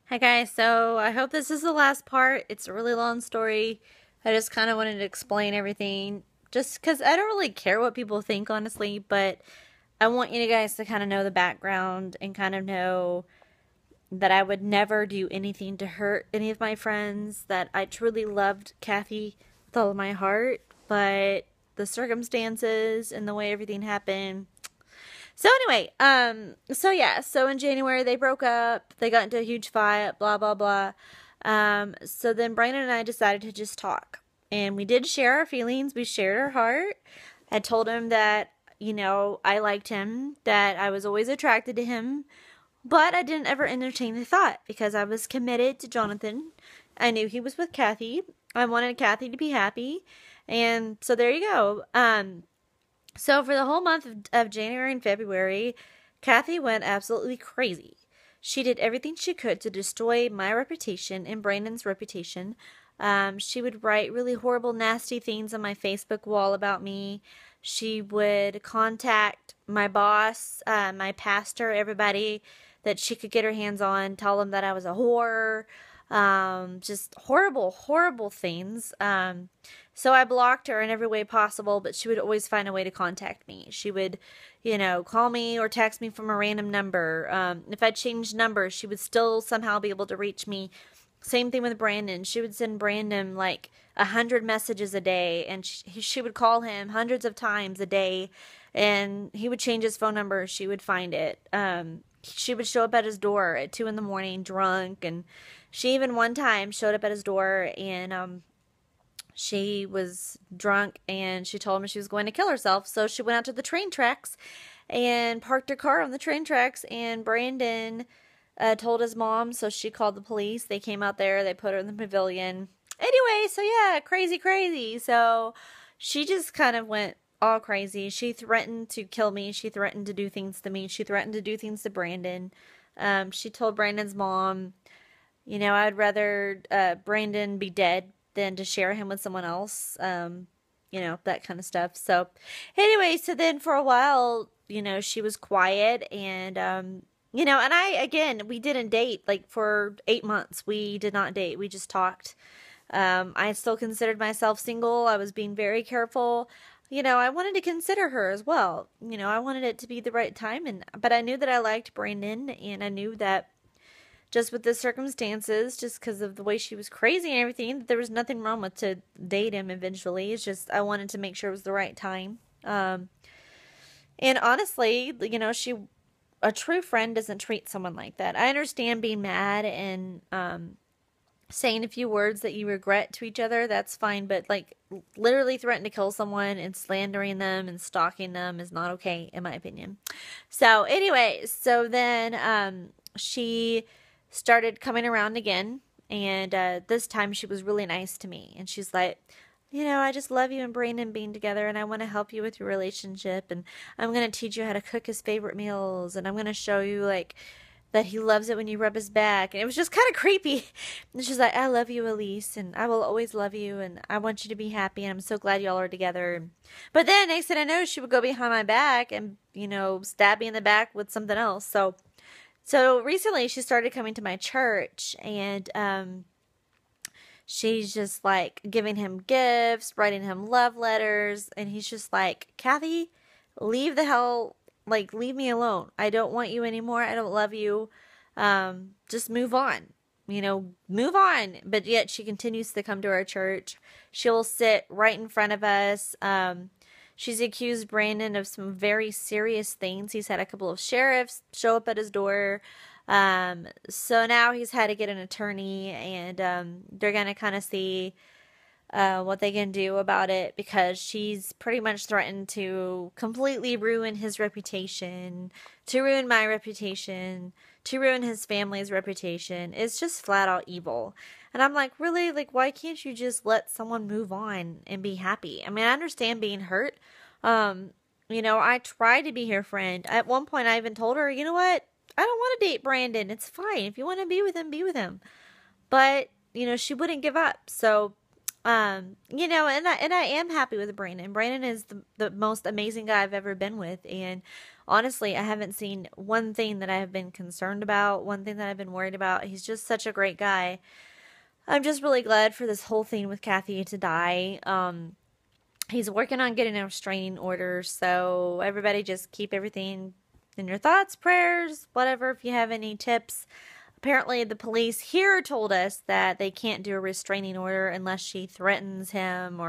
Hi guys, so I hope this is the last part. It's a really long story. I just kind of wanted to explain everything just because I don't really care what people think, honestly, but I want you guys to kind of know the background and kind of know that I would never do anything to hurt any of my friends, that I truly loved Kathy with all of my heart, but the circumstances and the way everything happened. So anyway, so in January they broke up. They got into a huge fight. Blah blah blah. So then Brandon and I decided to just talk, and we did share our feelings. We shared our heart. I told him that I liked him, that I was always attracted to him, but I didn't ever entertain the thought because I was committed to Jonathan. I knew he was with Kathy. I wanted Kathy to be happy, and so there you go. So for the whole month of January and February, Kathy went absolutely crazy. She did everything she could to destroy my reputation and Brandon's reputation. She would write really horrible, nasty things on my Facebook wall about me. She would contact my boss, my pastor, everybody that she could get her hands on, tell them that I was a whore. Just horrible, horrible things. So I blocked her in every way possible, but she would always find a way to contact me. She would, call me or text me from a random number. If I changed numbers, she would still somehow be able to reach me. Same thing with Brandon. She would send Brandon like 100 messages a day, and she would call him hundreds of times a day, and he would change his phone number. She would find it. She would show up at his door at 2 in the morning drunk, and she even one time showed up at his door, and she was drunk, and she told him she was going to kill herself. So she went out to the train tracks and parked her car on the train tracks, and Brandon told his mom, so she called the police. They came out there, they put her in the pavilion. Anyway, so yeah, crazy, crazy. So she just kind of went all crazy. She threatened to kill me. She threatened to do things to me. She threatened to do things to Brandon. She told Brandon's mom, I'd rather Brandon be dead than to share him with someone else. That kind of stuff. So, anyway, so then for a while, she was quiet, and and again, we didn't date like for 8 months. We did not date. We just talked. I still considered myself single. I was being very careful. I wanted to consider her as well. I wanted it to be the right time, but I knew that I liked Brandon, and I knew that just with the circumstances, just because of the way she was crazy and everything, there was nothing wrong with to date him eventually. It's just I wanted to make sure it was the right time. And honestly, a true friend doesn't treat someone like that. I understand being mad and saying a few words that you regret to each other. That's fine, but like literally threatening to kill someone and slandering them and stalking them is not okay, in my opinion. So anyway, so then she started coming around again, and this time she was really nice to me, and she's like, I just love you and Brandon being together, and I want to help you with your relationship, and I'm going to teach you how to cook his favorite meals, and I'm going to show you like that he loves it when you rub his back. And it was just kind of creepy. And she's like, I love you, Elise, and I will always love you, and I want you to be happy, and I'm so glad y'all are together. But then next thing I know, she would go behind my back and stab me in the back with something else. So recently she started coming to my church, and she's just like giving him gifts, writing him love letters, and he's just like, Kathy, leave the hell, like, leave me alone. I don't want you anymore. I don't love you. Just move on. Move on. But yet she continues to come to our church. She'll sit right in front of us. She's accused Brandon of some very serious things. He's had a couple of sheriffs show up at his door. So now he's had to get an attorney, and they're going to kind of see what they can do about it, because she's pretty much threatened to completely ruin his reputation, to ruin my reputation, to ruin his family's reputation. It's just flat out evil. And I'm like, really? Like, why can't you just let someone move on and be happy? I mean, I understand being hurt. I tried to be her friend. At one point, I even told her, you know what? I don't want to date Brandon. It's fine. If you want to be with him, be with him. But, she wouldn't give up. So, and I am happy with Brandon. Brandon is the most amazing guy I've ever been with. And honestly, I haven't seen one thing that I have been concerned about, one thing that I've been worried about. He's just such a great guy. I'm just really glad for this whole thing with Kathy to die. He's working on getting a restraining order, so everybody just keep everything in your thoughts, prayers, whatever, if you have any tips. Apparently, the police here told us that they can't do a restraining order unless she threatens him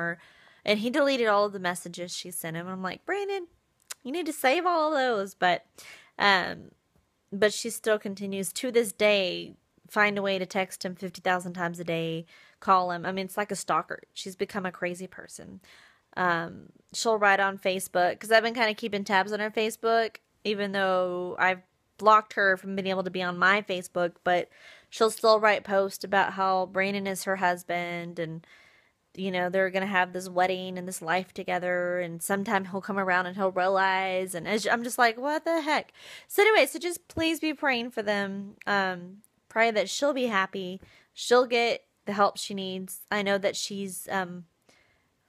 and he deleted all of the messages she sent him. I'm like, Brandon, you need to save all of those, um, but she still continues to this day find a way to text him 50,000 times a day, call him. I mean, it's like a stalker. She's become a crazy person. She'll write on Facebook, because I've been kind of keeping tabs on her Facebook, even though I've blocked her from being able to be on my Facebook, but she'll still write posts about how Brandon is her husband, and they're gonna have this wedding and this life together, and sometime he'll come around and he'll realize, and I'm just like, what the heck? So anyway, so just please be praying for them. Pray that she'll be happy, she'll get the help she needs. I know that she's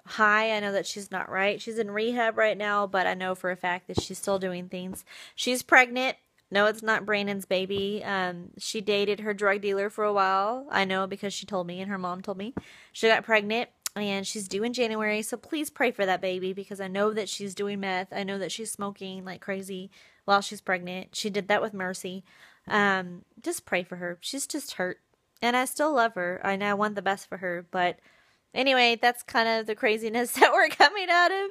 high. I know that she's not right. She's in rehab right now, but I know for a fact that she's still doing things. She's pregnant. No, it's not Brandon's baby. She dated her drug dealer for a while. I know because she told me and her mom told me. She got pregnant and she's due in January. So please pray for that baby, because I know that she's doing meth. I know that she's smoking like crazy while she's pregnant. She did that with Mercy. Just pray for her. She's just hurt. And I still love her. I know I want the best for her, but anyway, that's kind of the craziness that we're coming out of.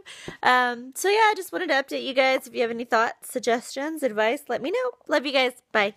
So yeah, I just wanted to update you guys. If you have any thoughts, suggestions, advice, let me know. Love you guys. Bye.